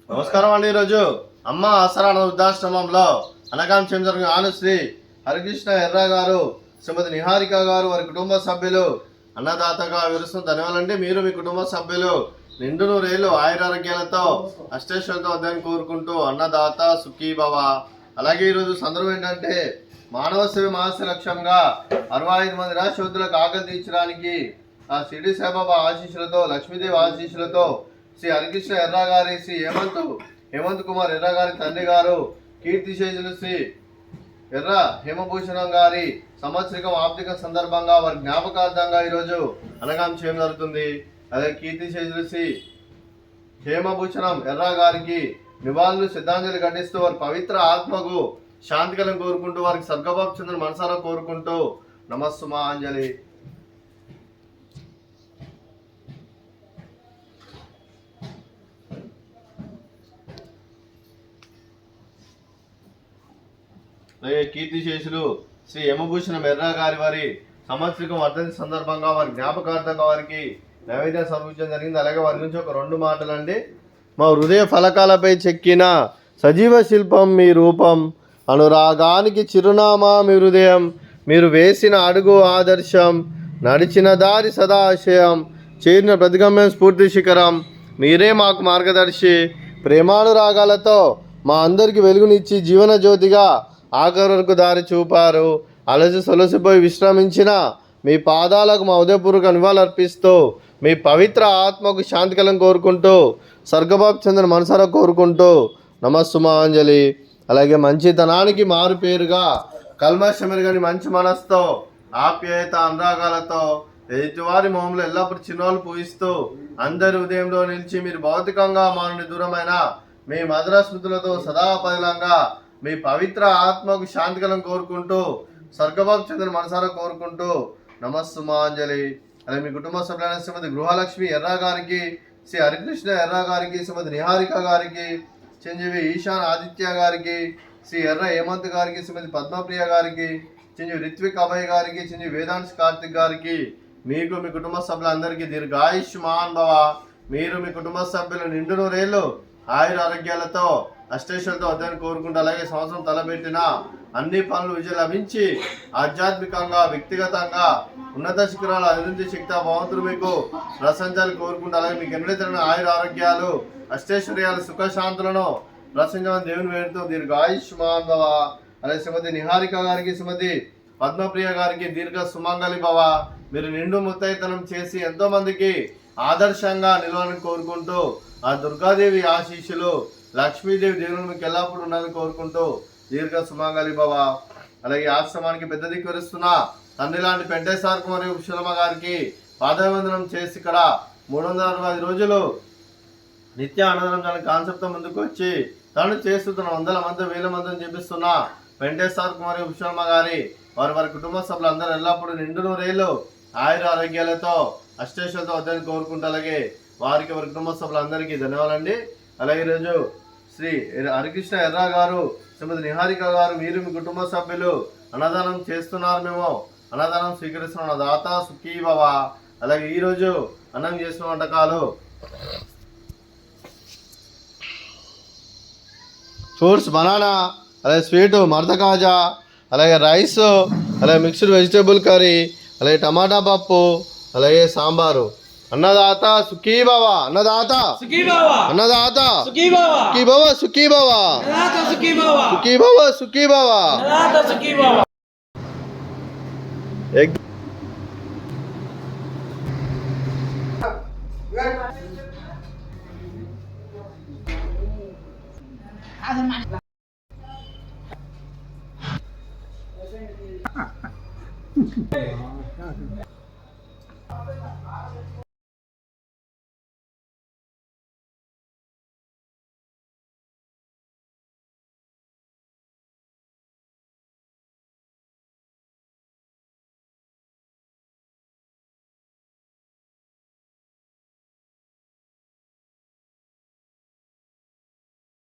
నమస్కారం అండి. ఈరోజు అమ్మ ఆసరా వృద్ధాశ్రమంలో అనకాంశం జరిగిన ఆనుశ్రీ హరికృష్ణ ఎర్ర గారు, శ్రీమతి నిహారిక గారు, వారి కుటుంబ సభ్యులు అన్నదాతగా వివరిస్తున్న ధన్యవాదాలండి. మీరు మీ కుటుంబ సభ్యులు నిండు నూరేళ్లు ఆయురారోగ్యాలతో అష్టేశ్వరులతో అధ్యయనం కోరుకుంటూ అన్నదాత సుఖీ భవ. అలాగే ఈరోజు సందర్భం ఏంటంటే మానవ సేవ మహాస్య లక్ష్యంగా 65 మంది రాష్ట్రవృద్ధులకు ఆకలి తీర్చడానికి ఆ షిరిడి సాయిబాబా ఆశీస్సులతో, లక్ష్మీదేవి ఆశీస్సులతో శ్రీ హరికృష్ణ ఎర్ర గారి, శ్రీ హేమంత్ కుమార్ ఎర్ర గారి తండ్రి గారు, కీర్తిశేషులు శ్రీ ఎర్ర హేమభూషణం గారి సంవత్సరికం ఆర్థిక సందర్భంగా వారి జ్ఞాపకార్థంగా ఈరోజు అనగాం చేయడం జరుగుతుంది. అదే కీర్తిశేషులు శ్రీ హేమభూషణం ఎర్ర గారికి నివాళులు శ్రద్ధాంజలి ఘటిస్తూ వారి పవిత్ర ఆత్మకు శాంతి కలం కోరుకుంటూ, వారికి స్వర్గభావ చంద్రుని మనసారా కోరుకుంటూ నమస్సుమాంజలి. కీర్తిశేషులు శ్రీ యమభూషణం ఎర్ర గారి వారి సంవత్సరికం వర్ధంతి సందర్భంగా వారి జ్ఞాపకార్థంగా వారికి నైవేద్యం సమర్పించడం జరిగింది. అలాగే వారి గురించి ఒక 2 మాటలండి. మా హృదయ ఫలకాలపై చెక్కిన సజీవ శిల్పం మీ రూపం, అనురాగానికి చిరునామా మీ హృదయం, మీరు వేసిన అడుగు ఆదర్శం, నడిచిన దారి సదాశయం, చేరిన ప్రతిగమ్యం స్ఫూర్తి శిఖరం, మీరే మాకు మార్గదర్శి. ప్రేమానురాగాలతో మా అందరికి వెలుగునిచ్చి జీవన జ్యోతిగా ఆఖరి వరకు దారి చూపారు. అలసి సొలసిపోయి విశ్రమించిన మీ పాదాలకు మా ఉదయపూర్వక నివాళులర్పిస్తూ మీ పవిత్ర ఆత్మకు శాంతికలం కోరుకుంటూ, స్వర్గభావ చంద్ర మనసారా కోరుకుంటూ నమస్సుమాంజలి. అలాగే మంచితనానికి మారు పేరుగా కల్మషమెరుగని మంచి మనస్తో, ఆప్యాయత అనురాగాలతో ఎదుటివారి మొహంలో ఎల్లప్పుడూ చిరునవ్వులు పూయిస్తూ అందరి ఉదయంలో నిలిచి మీరు భౌతికంగా మానుని దూరమైన మీ మధుర స్మృతులతో సదాపదిలంగా మీ పవిత్ర ఆత్మకు శాంతికలం కోరుకుంటూ, స్వర్గభావ చంద్ర మనసారా కోరుకుంటూ నమస్సుమాంజలి. అలాగే మీ కుటుంబ సభ్యులైన శ్రీమతి గృహలక్ష్మి ఎర్ర గారికి, శ్రీ హరికృష్ణ ఎర్ర గారికి, శ్రీమతి నిహారిక గారికి, చిరంజీవి ఈశాన్ ఆదిత్య గారికి, శ్రీ ఎర్ర హేమంత్ గారికి, శ్రీమతి పద్మప్రియ గారికి, చిరంజీవి రిత్విక్ అభయ్ గారికి, చిరంజీవి వేదాంశ్ కార్తిక్ గారికి, మీకు మీ కుటుంబ సభ్యులందరికీ దీర్ఘాయుష్మాన్ భవ. మీరు మీ కుటుంబ సభ్యులు నిండు నూరేళ్లు ఆయుర ఆరోగ్యాలతో అష్టేశ్వరులతో అధ్యయనం కోరుకుంటూ, అలాగే సంవత్సరం తలపెట్టిన అన్ని పనులు విజయం లభించి ఆధ్యాత్మికంగా, వ్యక్తిగతంగా ఉన్నత శిఖరాలు అభివృద్ధి శక్తి భగవంతుడు మీకు ప్రశంసాలు కోరుకుంటూ, అలాగే మీకు ఎన్నడైతే ఆయుర ఆరోగ్యాలు, అష్టైశ్వర్యాలు, సుఖశాంతులను ప్రశంసమని దేవుని వేడుతూ దీర్ఘాయుష్మాన్ భవ. అలాగే శ్రీమతి నిహారిక గారికి, శ్రీమతి పద్మప్రియ గారికి దీర్ఘ సుమంగళి భవ. మీరు నిండు ముత్తైతనం చేసి ఎంతో మందికి ఆదర్శంగా నిలవాలని కోరుకుంటూ, ఆ దుర్గాదేవి ఆశీస్సులు, లక్ష్మీదేవి దేవుని మీకు ఎల్లప్పుడూ ఉండాలని కోరుకుంటూ దీర్ఘ సుమంగళి భవ. అలాగే ఆశ్రమానికి పెద్ద దిక్కు వరుస్తున్న తండ్రి లాంటి పెంటేశ్వర మరియు శులమ గారికి పాదవందనం చేసి ఇక్కడ 365 రోజులు నిత్య అన్నదానం కాన్సెప్ట్ ముందుకు వచ్చి తను చేస్తున్న 100 మంది 1000 మందిని చూపిస్తున్న వెంకటేశ్వర మరియు శులమ గారి వారి కుటుంబ సభ్యులు అందరూ ఎల్లప్పుడూ నిండు నూరేళ్లు ఆయుర ఆరోగ్యాలతో అష్టేశ్వరులతో అధ్యయనం కోరుకుంటూ, అలాగే వారికి వారి కుటుంబ సభ్యులందరికీ ధన్యవాదాలండి. అలాగే ఈరోజు శ్రీ హరికృష్ణ ఎర్ర గారు, శ్రీమతి నిహారిక గారు, మీరు మీ కుటుంబ సభ్యులు అన్నదానం చేస్తున్నారు, మేము అన్నదానం స్వీకరిస్తున్న దాత సుఖీ భవ. అలాగే ఈరోజు అన్నం చేసిన వంటకాలు ఫ్రూట్స్ బనానా, అలాగే స్వీటు మడత కాజా, అలాగే రైస్, అలాగే మిక్స్డ్ వెజిటేబుల్ కర్రీ, అలాగే టమాటా పప్పు, అలాగే సాంబారు. అన్నదాత సుఖీ భవ, అన్నదాత సుఖీ భవ, అన్నదాత సుఖీ భవ, సుఖీ భవ, సుఖీ భవ, అన్నదాత సుఖీ భవ, సుఖీ భవ, సుఖీ భవ, అన్నదాత సుఖీ భవ.